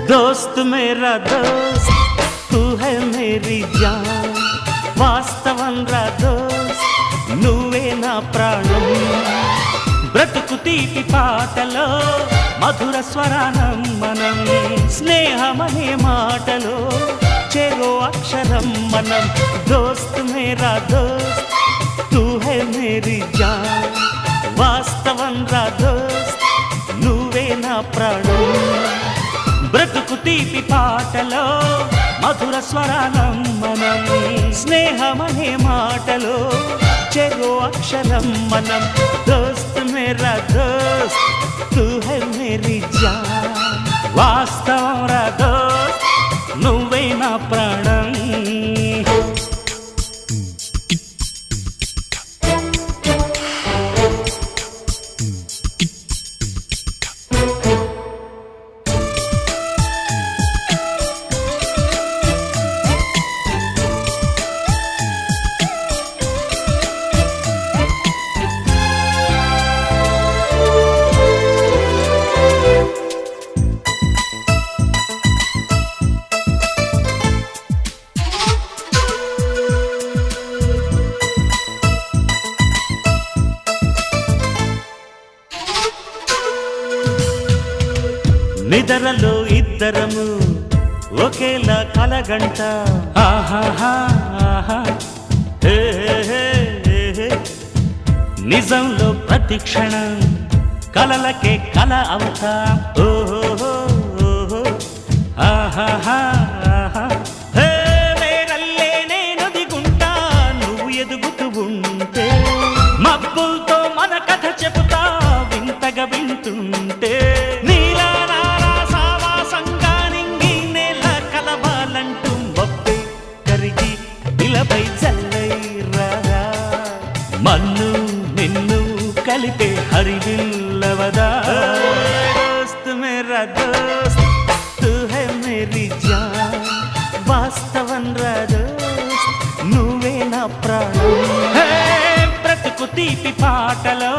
दोस्त मेरा दोस्त तू है मेरी जान వాస్తవం రా దోస్త్ నువ్వే నా ప్రాణం బ్రతుకు తీపి పాటలో మధుర స్వరానం మనం స్నేహమనే మాటలో చెరో అక్షరం మనం దోస్త్ మేరా దోస్త్ తూ హై మేరీ జాన్ వాస్తవం రా దోస్త్ నువ్వే నా ప్రాణం బ్రతుకు తీపి పాటలో మధుర స్వరానం మనం స్నేహమనే మాటలో చెరో అక్షరం మనం దోస్త్ మేరా దోస్త్ తూ హై మేరీ జాన్ వాస్తవం రా దోస్త్ నువ్వే నా ప్రాణం నిద్రలో ఇద్దరము ఒకేలా కలగంట ఆహాహా హే హే హే నిజంలో ప్రతి క్షణం కలలకే కల అవుతా ఓహో ఆహాహా హే మేరల్లే నేను దిగుంటా నువ్వు ఎదుగుతూ ఉంటే మబ్బులతో మన కథ చెబుతా వింతగా వింటుంటే మన్ను నిన్ను కలిపే హరివిల్లవదా దోస్త్ మేరా దోస్త్ తూ హై మేరీ జాన్ వాస్తవం రా దోస్త్ నువ్వే నా ప్రాణం బ్రతుకు తీపి పాటలో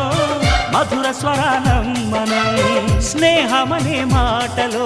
మధుర స్వరానం మనం స్నేహమనే మాటలో